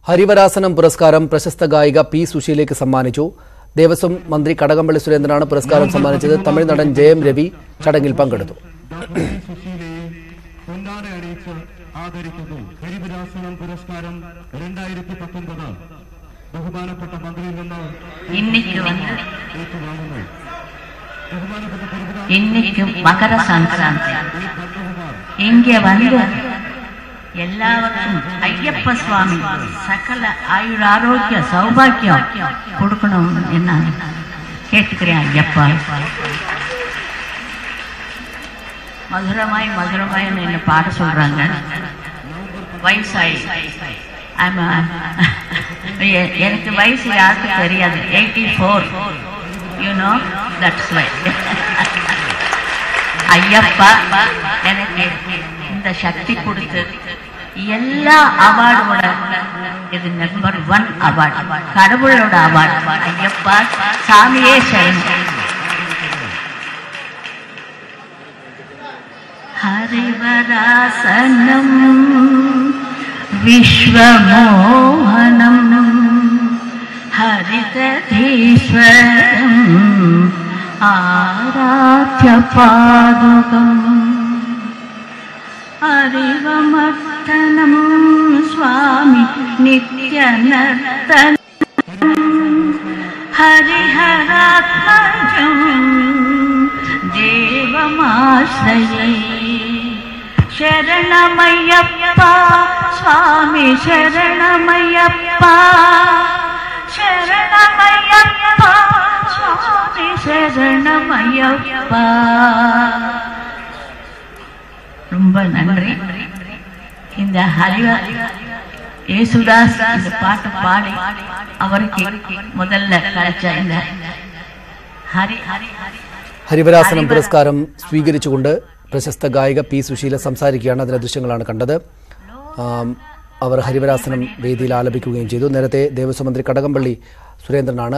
ഹരിവരാസനം പുരസ്കാരം പ്രശസ്ത ഗായിക പി സുശീലയ്ക്ക് സമ്മാനിച്ചു. ദേവസ്വം മന്ത്രി കടകംപള്ളി സുരേന്ദ്രനാണ് പുരസ്കാരം സമ്മാനിച്ചത്. തമിഴ് നടൻ ജയം രവി ചടങ്ങിൽ പങ്കെടുത്തു. இன்னைக்கு மகர சங்கராந்தி. இங்கே வந்து எல்லாருக்கும் ஐயப்ப சுவாமி சகல ஆயுள் ஆரோக்கிய சௌபாக்கியம் கொடுக்கணும் என்ன கேட்டுக்கிறேன். ஐயப்பா மதுரமாய் மதுரமாய்னு என்ன பாட சொல்றாங்க. வயசாயி எனக்கு வயசு யாருக்கும் தெரியாது. 84. You know, that's why. Ayyappa எனக்கு இந்த சக்தி கொடுத்து எல்லா அவார்டோட இது நம்பர் 1 அவார்டு, கடவுளோட அவார்டு. ஐயப்பா சாமியே சரணம். ஹரிவராசனம் விஸ்வமோகனம் ஹரிதீஸ்வரம் ஆராத்ய பாதுகம் அறிவமர்த்தனம் சுவாமி நித்யநர்த்தனம் ஹரிஹராத்மஜம் தேவமாஸ்ரயே சரணமய்யப்பா சுவாமி சரணமய்யப்பா சரணமய்யப்பா சுவாமி சரணமய்யப்பா. ரொம்ப நன்றி. இந்த യേശുദാസ് இந்த பாட்டு பாடி அவருக்கு முதல்ல கிடைச்ச இந்த ഹരിവരാസനം പുരസ്കാരം സ്വീകരിച്ചുകൊണ്ട് പ്രശസ്ത ഗായിക പി സുശീല സംസാരിക്കുകയാണ്. അതിന്റെ ദൃശ്യങ്ങളാണ് കണ്ടത്. അവർ ഹരിവരാസനം വേദിയിൽ ആലപിക്കുകയും ചെയ്തു. നേരത്തെ ദേവസ്വം മന്ത്രി കടകംപള്ളി സുരേന്ദ്രനാണ്